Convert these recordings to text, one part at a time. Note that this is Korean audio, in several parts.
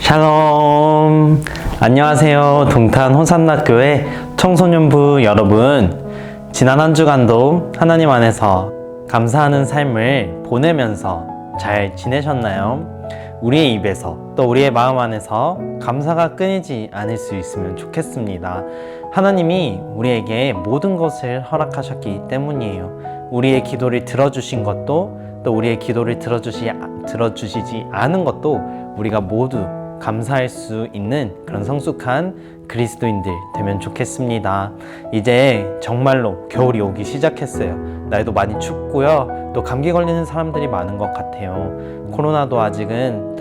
샬롬. 안녕하세요. 동탄 호산나교회 청소년부 여러분. 지난 한 주간도 하나님 안에서 감사하는 삶을 보내면서 잘 지내셨나요? 우리의 입에서 또 우리의 마음 안에서 감사가 끊이지 않을 수 있으면 좋겠습니다. 하나님이 우리에게 모든 것을 허락하셨기 때문이에요. 우리의 기도를 들어주신 것도 또 우리의 기도를 들어주시지 않은 것도 우리가 모두 감사할 수 있는 그런 성숙한 그리스도인들 되면 좋겠습니다. 이제 정말로 겨울이 오기 시작했어요. 날도 많이 춥고요. 또 감기 걸리는 사람들이 많은 것 같아요. 코로나도 아직은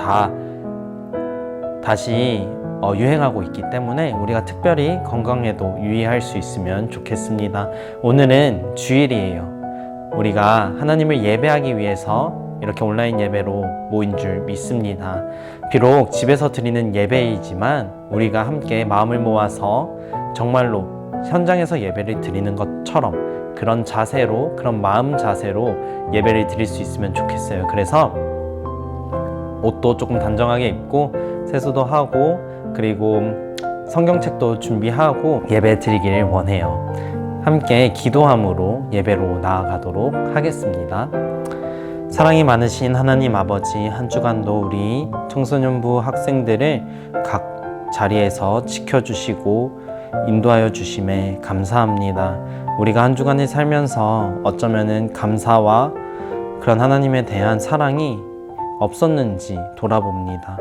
다시 유행하고 있기 때문에 우리가 특별히 건강에도 유의할 수 있으면 좋겠습니다. 오늘은 주일이에요. 우리가 하나님을 예배하기 위해서 이렇게 온라인 예배로 모인 줄 믿습니다. 비록 집에서 드리는 예배이지만 우리가 함께 마음을 모아서 정말로 현장에서 예배를 드리는 것처럼 그런 자세로, 그런 마음 자세로 예배를 드릴 수 있으면 좋겠어요. 그래서 옷도 조금 단정하게 입고 세수도 하고 그리고 성경책도 준비하고 예배 드리기를 원해요. 함께 기도함으로 예배로 나아가도록 하겠습니다. 사랑이 많으신 하나님 아버지, 한 주간도 우리 청소년부 학생들을 각 자리에서 지켜주시고 인도하여 주심에 감사합니다. 우리가 한 주간을 살면서 어쩌면은 감사와 그런 하나님에 대한 사랑이 없었는지 돌아봅니다.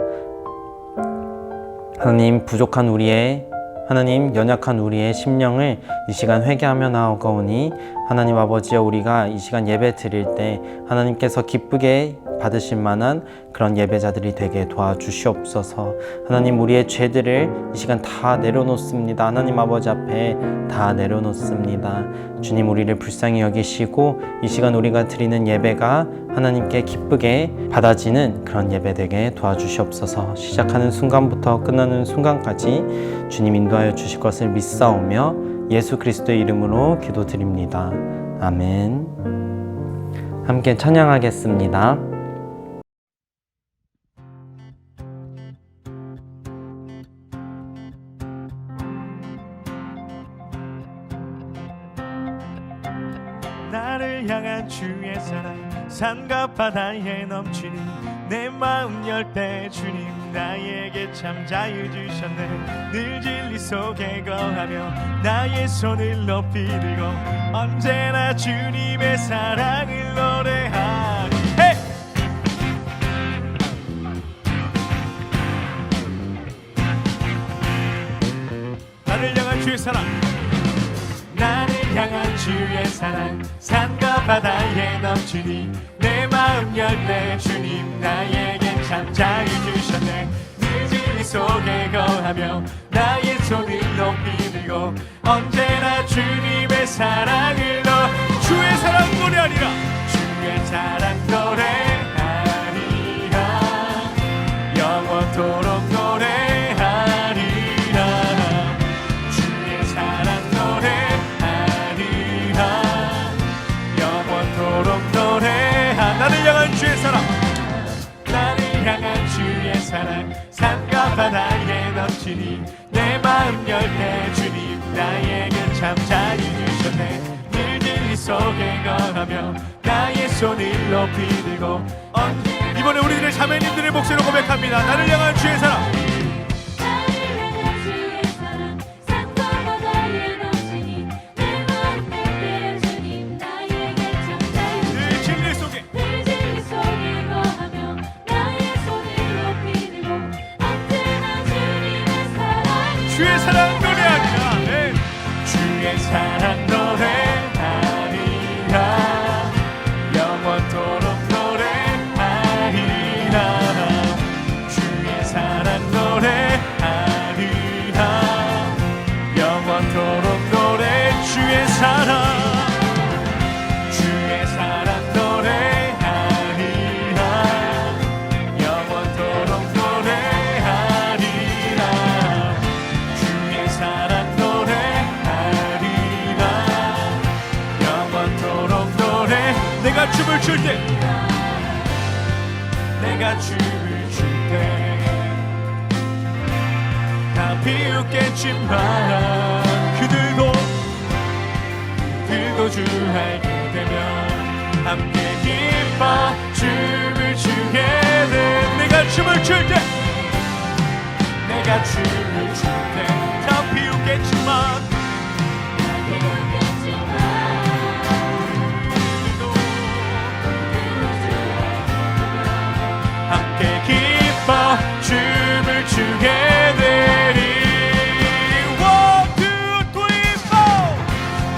하나님 연약한 우리의 심령을 이 시간 회개하며 나아가오니 하나님 아버지여, 우리가 이 시간 예배 드릴 때 하나님께서 기쁘게 받으실 만한 그런 예배자들이 되게 도와주시옵소서. 하나님, 우리의 죄들을 이 시간 다 내려놓습니다. 하나님 아버지 앞에 다 내려놓습니다. 주님, 우리를 불쌍히 여기시고 이 시간 우리가 드리는 예배가 하나님께 기쁘게 받아지는 그런 예배 되게 도와주시옵소서. 시작하는 순간부터 끝나는 순간까지 주님 인도하여 주실 것을 믿사오며 예수 그리스도의 이름으로 기도드립니다. 아멘. 함께 찬양하겠습니다. 나를 향한 주의 사랑, 산과 바다에 넘치는 내 마음 열 때 주님 나에게 참 자유 주셨네. 늘 진리 속에 거하며 나의 손을 높이 들고 언제나 주님의 사랑을 노래하리. hey! 나를 향한 주의 사랑, 나를 향한 주의 사랑, 산과 바다에 넘치니 내 마음 열 때 주님 나에게 참 자유 주셨네. 늘 진리 속에 거하며 나의 손을 높이 들고 언제나 주님의 사랑을 주의 사랑 노래하리라. 주의 사랑 노래하리라. 영원토록 노래하리라. 주의 사랑 나를 향한 주의 사랑, 나를 향한 주의 사랑, 산과 바다에 넘치니 내 마음 열 때 주님 나에게 참 자유 주셨네. 늘 진리 속에 거하며 나의 손을 높이 들고 이번에 우리들의 자매님들의 목소리로 고백합니다. 나를 향한 주의 사랑, 주의 사랑 노래하리라. 네. 주의 사랑 노래하리라. 영원토록 노래하리라. 주의 사랑 노래하리라. 영원토록 노래. 주의 사랑, 주의 사랑 노래하리라. 영원토록 노래하리라. 사랑 노래하리라. 영원토록 노래. 내가 춤을 출 때, 내가 춤을 출 때 비웃겠지만 그들도 주 알게 되면 함께 기뻐 춤을 추게 돼. 내가 춤을 출 때 다 비웃겠지만 함께 기뻐 춤을 추게 되리. One, two, three, four.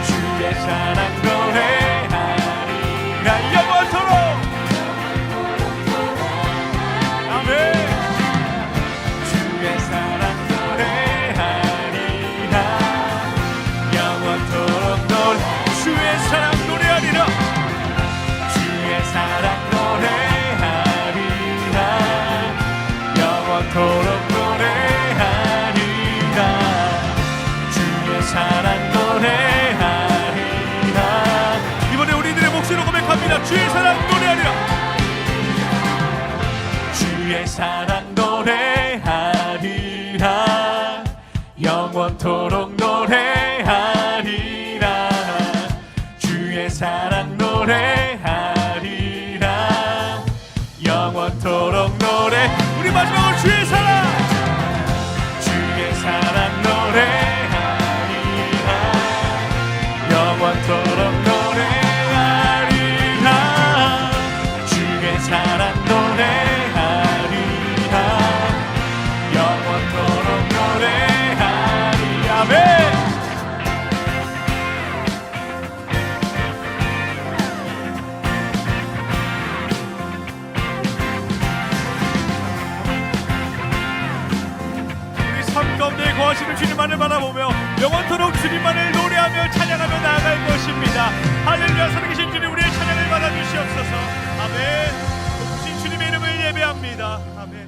주의 사랑 노래하리라 영원토록. 아멘. 주의 사랑 노래하리라 영원토록 노래. 주의 사랑 노래하리라. 주의 사랑 노래하리라 영원토록 노래하리라. 주의 사랑 노래하리라. 이번에 우리들의 목소리로 고백합니다. 주의 사랑 노래하리라. 주의 사랑 노래하리라 영원토록 노래하리라. 주의 사랑 노래하리라 영원토록 노래. 우리 마지막으로 주의 사랑 노래하리라 영원토록 노래하리라. 주의 사랑 노래하리라 영원토록 노래하리라. 아멘. 삶 가운데 거하시는 주님만을 바라보며 영원토록 주님만을 노래하며 찬양하며 나아갈 것입니다. 할렐루야. 살아계신 주님, 우리의 찬양을 받아주시옵소서. 아멘. 높으신 주님의 이름을 예배합니다. 아멘.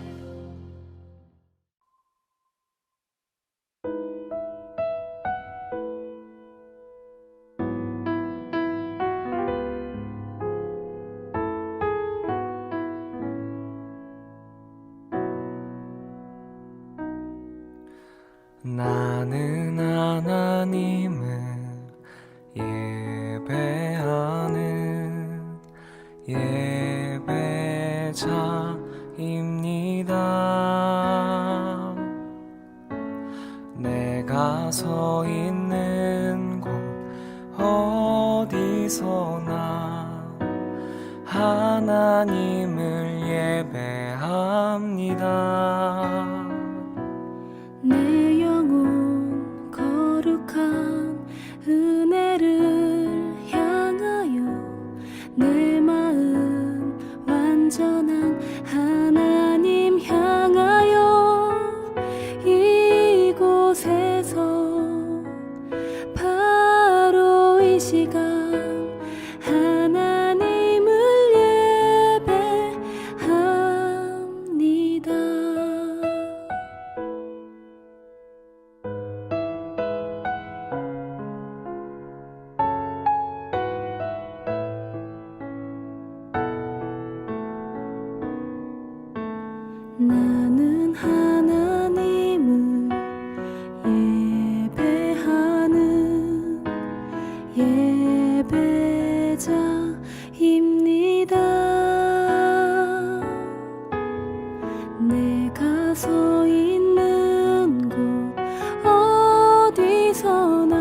나는 하나님을 예배하는 예배자입니다. 내가 서 있는 곳 어디서나 하나님을 예배합니다. 내 영혼 거룩한 은혜를 향하여 내 마음 완전한 하나님 향하여 이곳에서 바로 이 시간 하나님을 예배합니다. 나는 하나님을 예배하는 예배자입니다. 내가 서 있는 곳 어디서나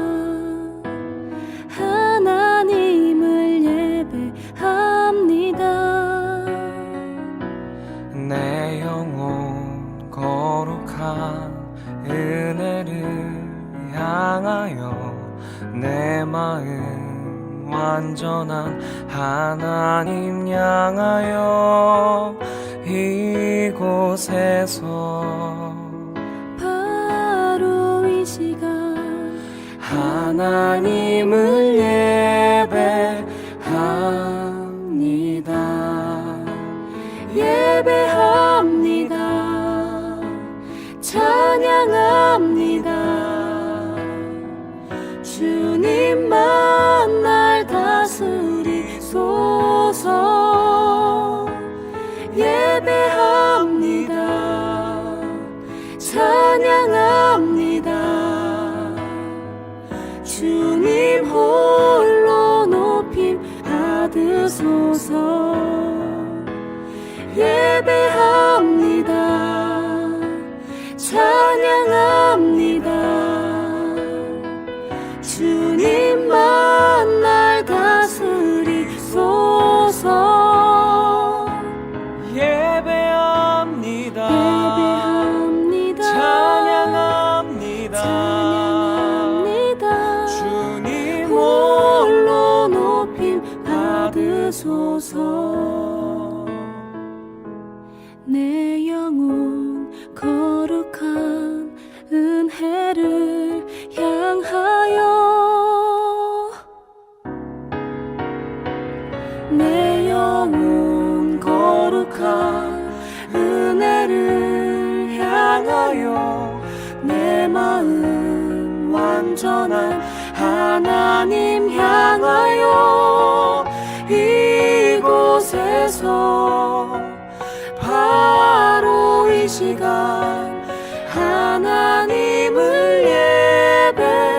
하나님을 예배합니다. 내 영혼 거룩한 은혜를 향하여 내 마음 완전한 하나님 향하여 이곳에서 바로 이 시간 하나님을 예배합니다. 예배합니다. 찬양합니다. 주님만 날 다스리소서. 예배합니다. 찬양합니다. 받으소서. 내 영혼 거룩한 은혜를 향하여, 내 영혼 거룩한 은혜를 향하여, 내 마음 완전한 하나님 향하여, 이곳에서 바로 이 시간 하나님을 예배합니다.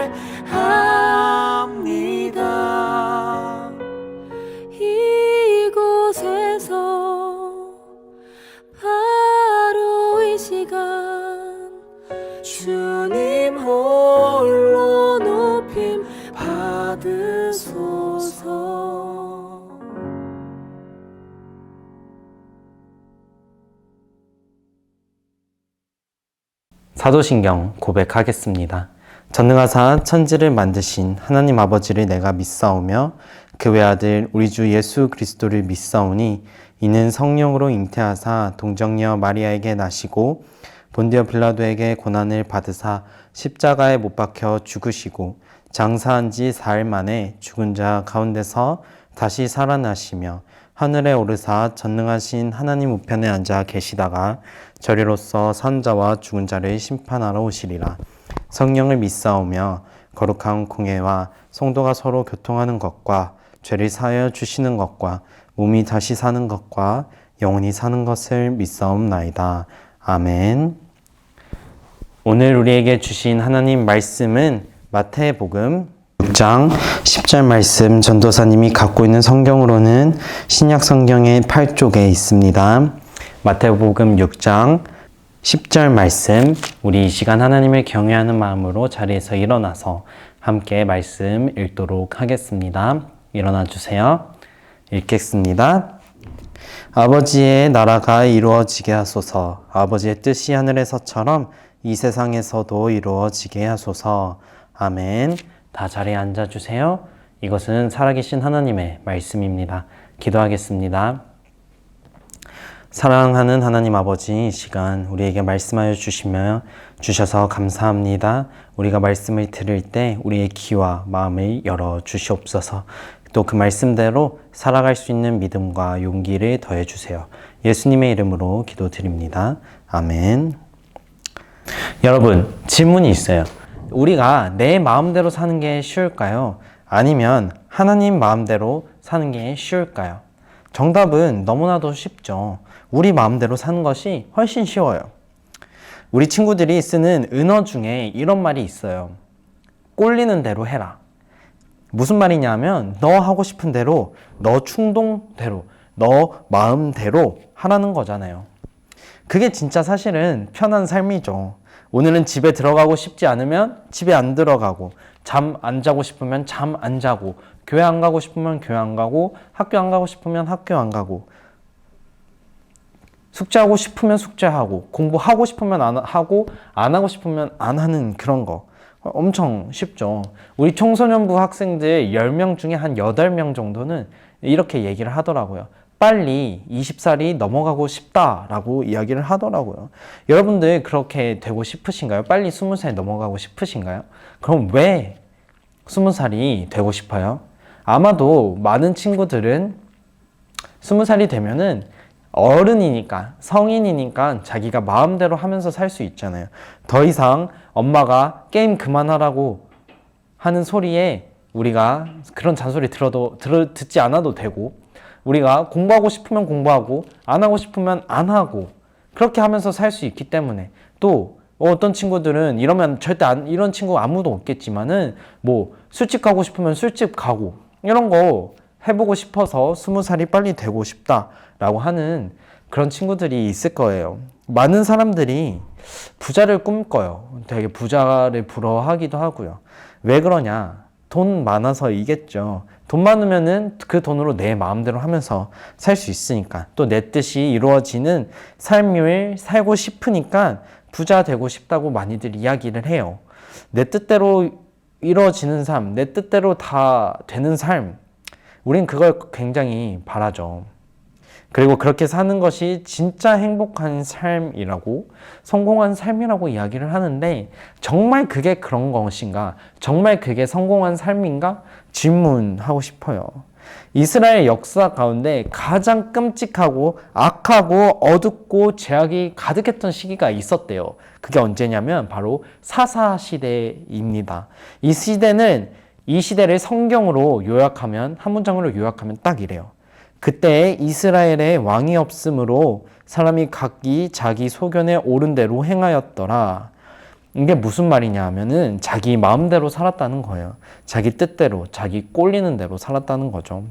이곳에서 바로 이 시간 주님 홀로 높임 받으소서. 사도신경 고백하겠습니다. 전능하사 천지를 만드신 하나님 아버지를 내가 믿사오며 그 외아들 우리 주 예수 그리스도를 믿사오니 이는 성령으로 잉태하사 동정녀 마리아에게 나시고 본디오 빌라도에게 고난을 받으사 십자가에 못 박혀 죽으시고 장사한 지 사흘 만에 죽은 자 가운데서 다시 살아나시며 하늘에 오르사 전능하신 하나님 우편에 앉아 계시다가 저리로서 산 자와 죽은 자를 심판하러 오시리라. 성령을 믿사오며 거룩한 공예와 성도가 서로 교통하는 것과 죄를 사하여 주시는 것과 몸이 다시 사는 것과 영원히 사는 것을 믿사옵나이다. 아멘. 오늘 우리에게 주신 하나님 말씀은 마태복음 6장 10절 말씀, 전도사님이 갖고 있는 성경으로는 신약 성경의 8쪽에 있습니다. 마태복음 6장 10절 말씀, 우리 이 시간 하나님을 경외하는 마음으로 자리에서 일어나서 함께 말씀 읽도록 하겠습니다. 일어나 주세요. 읽겠습니다. 아버지의 나라가 이루어지게 하소서. 아버지의 뜻이 하늘에서처럼 이 세상에서도 이루어지게 하소서. 아멘. 다 자리에 앉아주세요. 이것은 살아계신 하나님의 말씀입니다. 기도하겠습니다. 사랑하는 하나님 아버지, 이 시간 우리에게 말씀하여 주셔서 감사합니다. 우리가 말씀을 들을 때 우리의 귀와 마음을 열어 주시옵소서. 또 그 말씀대로 살아갈 수 있는 믿음과 용기를 더해 주세요. 예수님의 이름으로 기도드립니다. 아멘. 여러분, 질문이 있어요. 우리가 내 마음대로 사는 게 쉬울까요? 아니면 하나님 마음대로 사는 게 쉬울까요? 정답은 너무나도 쉽죠. 우리 마음대로 사는 것이 훨씬 쉬워요. 우리 친구들이 쓰는 은어 중에 이런 말이 있어요. 꼴리는 대로 해라. 무슨 말이냐면 너 하고 싶은 대로, 너 충동대로, 너 마음대로 하라는 거잖아요. 그게 진짜 사실은 편한 삶이죠. 오늘은 집에 들어가고 싶지 않으면 집에 안 들어가고, 잠 안 자고 싶으면 잠 안 자고, 교회 안 가고 싶으면 교회 안 가고, 학교 안 가고 싶으면 학교 안 가고, 숙제하고 싶으면 숙제하고, 공부하고 싶으면 안 하고, 안 하고 싶으면 안 하는 그런 거. 엄청 쉽죠. 우리 청소년부 학생들 10명 중에 한 8명 정도는 이렇게 얘기를 하더라고요. 빨리 20살이 넘어가고 싶다라고 이야기를 하더라고요. 여러분들 그렇게 되고 싶으신가요? 빨리 20살 넘어가고 싶으신가요? 그럼 왜 20살이 되고 싶어요? 아마도 많은 친구들은 20살이 되면은 어른이니까, 성인이니까 자기가 마음대로 하면서 살 수 있잖아요. 더 이상 엄마가 게임 그만하라고 하는 소리에 우리가 그런 잔소리 듣지 않아도 되고, 우리가 공부하고 싶으면 공부하고, 안 하고 싶으면 안 하고, 그렇게 하면서 살 수 있기 때문에. 또 어떤 친구들은 이러면 절대 이런 친구 아무도 없겠지만은 뭐 술집 가고 싶으면 술집 가고, 이런 거 해보고 싶어서 20살이 빨리 되고 싶다라고 하는 그런 친구들이 있을 거예요. 많은 사람들이 부자를 꿈꿔요. 되게 부자를 부러워하기도 하고요. 왜 그러냐? 돈 많아서이겠죠. 돈 많으면은 그 돈으로 내 마음대로 하면서 살 수 있으니까, 또 내 뜻이 이루어지는 삶을 살고 싶으니까 부자 되고 싶다고 많이들 이야기를 해요. 내 뜻대로 이루어지는 삶, 내 뜻대로 다 되는 삶, 우린 그걸 굉장히 바라죠. 그리고 그렇게 사는 것이 진짜 행복한 삶이라고, 성공한 삶이라고 이야기를 하는데, 정말 그게 그런 것인가? 정말 그게 성공한 삶인가? 질문하고 싶어요. 이스라엘 역사 가운데 가장 끔찍하고 악하고 어둡고 죄악이 가득했던 시기가 있었대요. 그게 언제냐면 바로 사사 시대입니다. 이 시대를 성경으로 요약하면, 한 문장으로 요약하면 딱 이래요. 그때 이스라엘에 왕이 없으므로 사람이 각기 자기 소견에 옳은 대로 행하였더라. 이게 무슨 말이냐 하면은 자기 마음대로 살았다는 거예요. 자기 뜻대로, 자기 꼴리는 대로 살았다는 거죠.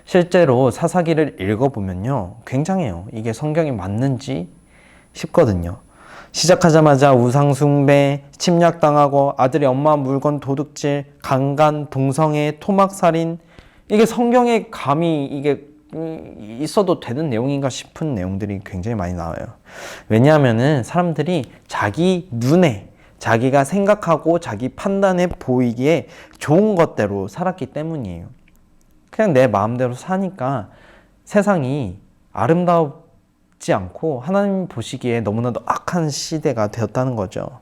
실제로 사사기를 읽어보면요, 굉장해요. 이게 성경이 맞는지 싶거든요. 시작하자마자 우상숭배, 침략당하고 아들이 엄마 물건 도둑질, 강간, 동성애, 토막살인, 이게 성경에 감히 이게 있어도 되는 내용인가 싶은 내용들이 굉장히 많이 나와요. 왜냐하면은 사람들이 자기 눈에, 자기가 생각하고 자기 판단에 보이기에 좋은 것대로 살았기 때문이에요. 그냥 내 마음대로 사니까 세상이 아름답지 않고 하나님 보시기에 너무나도 악한 시대가 되었다는 거죠.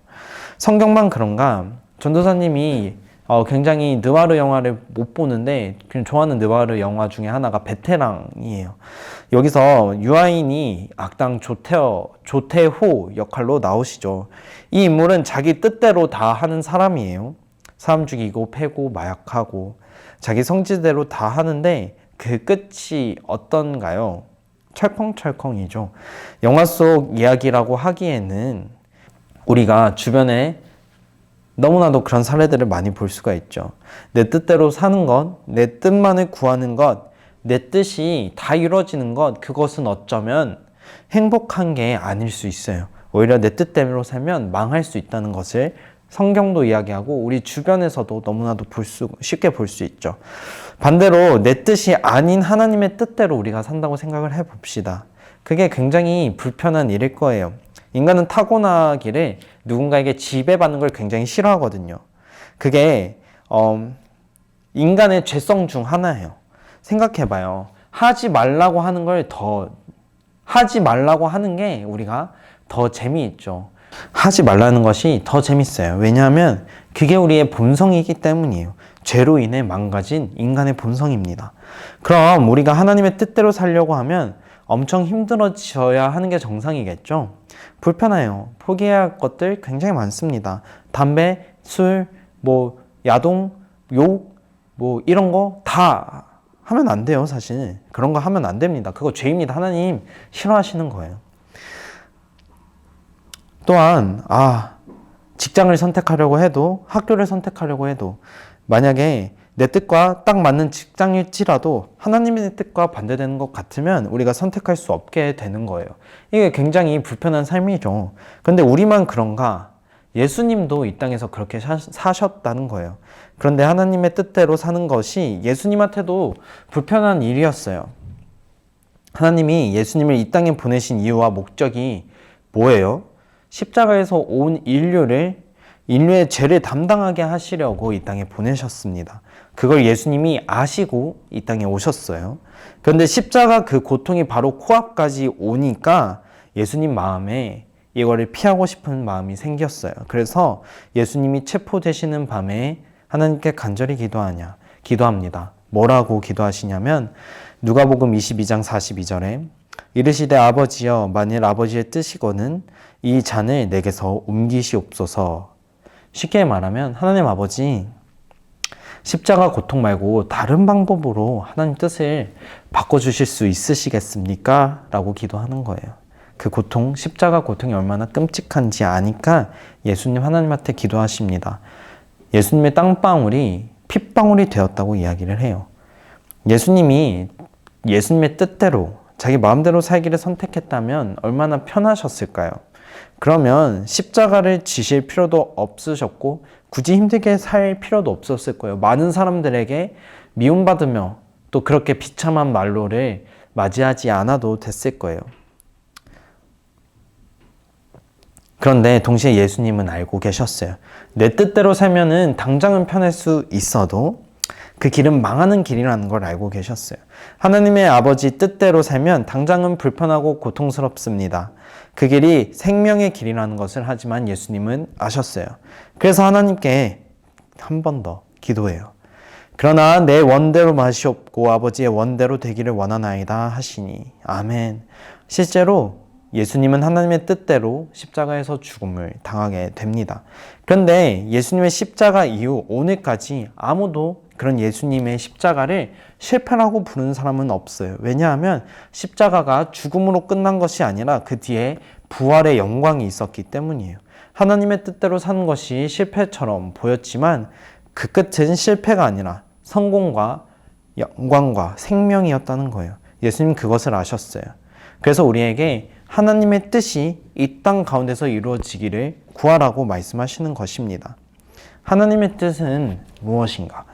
성경만 그런가? 전도사님이 굉장히 느와르 영화를 못 보는데 그냥 좋아하는 느와르 영화 중에 하나가 베테랑이에요. 여기서 유아인이 악당 조태호 역할로 나오시죠. 이 인물은 자기 뜻대로 다 하는 사람이에요. 사람 죽이고 패고 마약하고 자기 성질대로 다 하는데 그 끝이 어떤가요? 철컹철컹이죠. 영화 속 이야기라고 하기에는 우리가 주변에 너무나도 그런 사례들을 많이 볼 수가 있죠. 내 뜻대로 사는 것, 내 뜻만을 구하는 것, 내 뜻이 다 이루어지는 것, 그것은 어쩌면 행복한 게 아닐 수 있어요. 오히려 내 뜻대로 살면 망할 수 있다는 것을 성경도 이야기하고 우리 주변에서도 너무나도 쉽게 볼 수 있죠. 반대로 내 뜻이 아닌 하나님의 뜻대로 우리가 산다고 생각을 해봅시다. 그게 굉장히 불편한 일일 거예요. 인간은 타고나기를 누군가에게 지배받는 걸 굉장히 싫어하거든요. 그게 인간의 죄성 중 하나예요. 생각해봐요. 하지 말라고 하는 게 우리가 더 재미있죠. 하지 말라는 것이 더 재밌어요. 왜냐하면 그게 우리의 본성이기 때문이에요. 죄로 인해 망가진 인간의 본성입니다. 그럼 우리가 하나님의 뜻대로 살려고 하면 엄청 힘들어져야 하는 게 정상이겠죠. 불편해요. 포기해야 할 것들 굉장히 많습니다. 담배, 술, 야동, 욕, 이런 거 다 하면 안 돼요, 사실. 그런 거 하면 안 됩니다. 그거 죄입니다. 하나님 싫어하시는 거예요. 또한 직장을 선택하려고 해도, 학교를 선택하려고 해도 만약에 내 뜻과 딱 맞는 직장일지라도 하나님의 뜻과 반대되는 것 같으면 우리가 선택할 수 없게 되는 거예요. 이게 굉장히 불편한 삶이죠. 그런데 우리만 그런가? 예수님도 이 땅에서 그렇게 사셨다는 거예요. 그런데 하나님의 뜻대로 사는 것이 예수님한테도 불편한 일이었어요. 하나님이 예수님을 이 땅에 보내신 이유와 목적이 뭐예요? 십자가에서 온 인류의 죄를 담당하게 하시려고 이 땅에 보내셨습니다. 그걸 예수님이 아시고 이 땅에 오셨어요. 그런데 십자가 그 고통이 바로 코앞까지 오니까 예수님 마음에 이거를 피하고 싶은 마음이 생겼어요. 그래서 예수님이 체포되시는 밤에 하나님께 간절히 기도합니다. 뭐라고 기도하시냐면 누가복음 22장 42절에 이르시되 아버지여 만일 아버지의 뜻이거든 이 잔을 내게서 옮기시옵소서. 쉽게 말하면 하나님 아버지, 십자가 고통 말고 다른 방법으로 하나님 뜻을 바꿔주실 수 있으시겠습니까? 라고 기도하는 거예요. 그 고통, 십자가 고통이 얼마나 끔찍한지 아니까 예수님 하나님한테 기도하십니다. 예수님의 땀방울이 핏방울이 되었다고 이야기를 해요. 예수님이 예수님의 뜻대로 자기 마음대로 살기를 선택했다면 얼마나 편하셨을까요? 그러면 십자가를 지실 필요도 없으셨고 굳이 힘들게 살 필요도 없었을 거예요. 많은 사람들에게 미움받으며 또 그렇게 비참한 말로를 맞이하지 않아도 됐을 거예요. 그런데 동시에 예수님은 알고 계셨어요. 내 뜻대로 살면은 당장은 편할 수 있어도 그 길은 망하는 길이라는 걸 알고 계셨어요. 하나님의 아버지 뜻대로 살면 당장은 불편하고 고통스럽습니다. 그 길이 생명의 길이라는 것을 하지만 예수님은 아셨어요. 그래서 하나님께 한 번 더 기도해요. 그러나 내 원대로 마시옵고 아버지의 원대로 되기를 원하나이다 하시니 아멘. 실제로 예수님은 하나님의 뜻대로 십자가에서 죽음을 당하게 됩니다. 그런데 예수님의 십자가 이후 오늘까지 아무도 그런 예수님의 십자가를 실패라고 부르는 사람은 없어요. 왜냐하면 십자가가 죽음으로 끝난 것이 아니라 그 뒤에 부활의 영광이 있었기 때문이에요. 하나님의 뜻대로 사는 것이 실패처럼 보였지만 그 끝은 실패가 아니라 성공과 영광과 생명이었다는 거예요. 예수님 그것을 아셨어요. 그래서 우리에게 하나님의 뜻이 이 땅 가운데서 이루어지기를 구하라고 말씀하시는 것입니다. 하나님의 뜻은 무엇인가?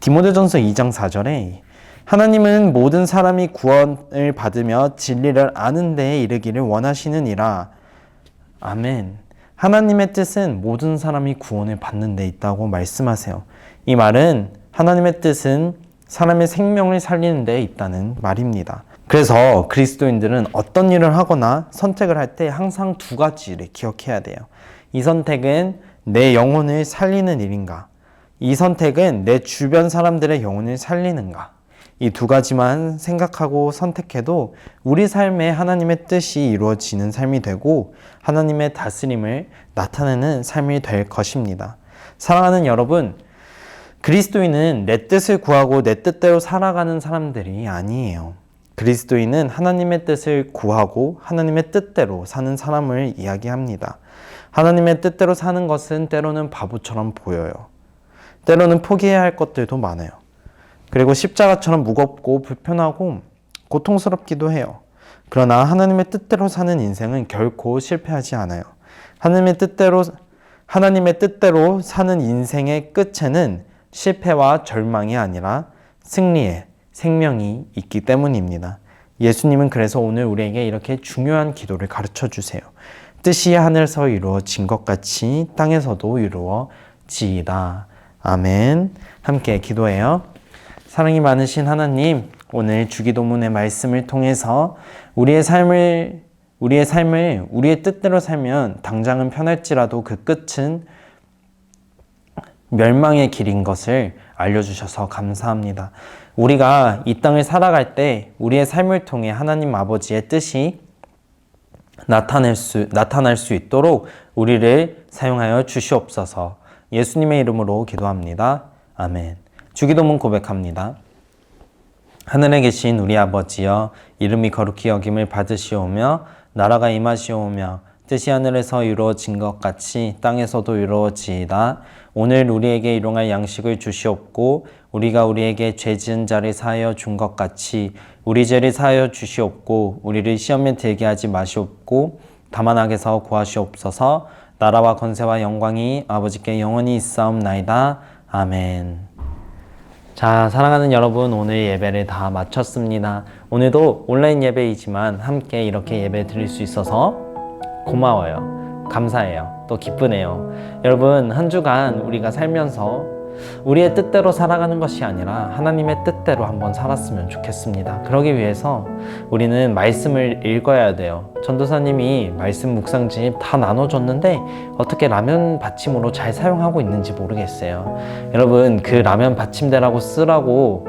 디모데전서 2장 4절에 하나님은 모든 사람이 구원을 받으며 진리를 아는 데에 이르기를 원하시느니라. 아멘. 하나님의 뜻은 모든 사람이 구원을 받는 데 있다고 말씀하세요. 이 말은 하나님의 뜻은 사람의 생명을 살리는 데 있다는 말입니다. 그래서 그리스도인들은 어떤 일을 하거나 선택을 할 때 항상 두 가지를 기억해야 돼요. 이 선택은 내 영혼을 살리는 일인가? 이 선택은 내 주변 사람들의 영혼을 살리는가? 이 두 가지만 생각하고 선택해도 우리 삶에 하나님의 뜻이 이루어지는 삶이 되고 하나님의 다스림을 나타내는 삶이 될 것입니다. 사랑하는 여러분, 그리스도인은 내 뜻을 구하고 내 뜻대로 살아가는 사람들이 아니에요. 그리스도인은 하나님의 뜻을 구하고 하나님의 뜻대로 사는 사람을 이야기합니다. 하나님의 뜻대로 사는 것은 때로는 바보처럼 보여요. 때로는 포기해야 할 것들도 많아요. 그리고 십자가처럼 무겁고 불편하고 고통스럽기도 해요. 그러나 하나님의 뜻대로 사는 인생은 결코 실패하지 않아요. 하나님의 뜻대로 사는 인생의 끝에는 실패와 절망이 아니라 승리의 생명이 있기 때문입니다. 예수님은 그래서 오늘 우리에게 이렇게 중요한 기도를 가르쳐 주세요. 뜻이 하늘에서 이루어진 것 같이 땅에서도 이루어지이다. 아멘. 함께 기도해요. 사랑이 많으신 하나님, 오늘 주기도문의 말씀을 통해서 우리의 삶을 우리의 뜻대로 살면 당장은 편할지라도 그 끝은 멸망의 길인 것을 알려주셔서 감사합니다. 우리가 이 땅을 살아갈 때 우리의 삶을 통해 하나님 아버지의 뜻이 나타날 수 있도록 우리를 사용하여 주시옵소서. 예수님의 이름으로 기도합니다. 아멘. 주기도문 고백합니다. 하늘에 계신 우리 아버지여, 이름이 거룩히 여김을 받으시오며 나라가 임하시오며 뜻이 하늘에서 이루어진 것 같이 땅에서도 이루어지이다. 오늘 우리에게 일용할 양식을 주시옵고 우리가 우리에게 죄 지은 자를 사하여 준 것 같이 우리 죄를 사하여 주시옵고 우리를 시험에 들게 하지 마시옵고 다만 악에서 구하시옵소서. 나라와 권세와 영광이 아버지께 영원히 있사옵나이다. 아멘. 자, 사랑하는 여러분, 오늘 예배를 다 마쳤습니다. 오늘도 온라인 예배이지만 함께 이렇게 예배 드릴 수 있어서 고마워요. 감사해요. 또 기쁘네요. 여러분, 한 주간 우리가 살면서 우리의 뜻대로 살아가는 것이 아니라 하나님의 뜻대로 한번 살았으면 좋겠습니다. 그러기 위해서 우리는 말씀을 읽어야 돼요. 전도사님이 말씀 묵상집 다 나눠줬는데 어떻게 라면 받침으로 잘 사용하고 있는지 모르겠어요. 여러분, 그 라면 받침대라고 쓰라고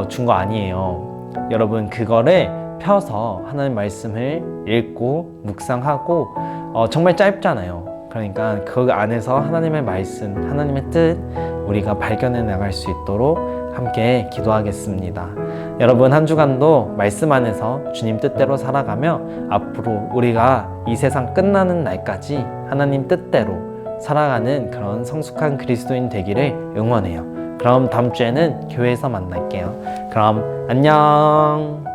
준 거 아니에요. 여러분, 그거를 펴서 하나님 말씀을 읽고 묵상하고 정말 짧잖아요. 그러니까 그 안에서 하나님의 말씀, 하나님의 뜻 우리가 발견해 나갈 수 있도록 함께 기도하겠습니다. 여러분, 한 주간도 말씀 안에서 주님 뜻대로 살아가며 앞으로 우리가 이 세상 끝나는 날까지 하나님 뜻대로 살아가는 그런 성숙한 그리스도인 되기를 응원해요. 그럼 다음 주에는 교회에서 만날게요. 그럼 안녕.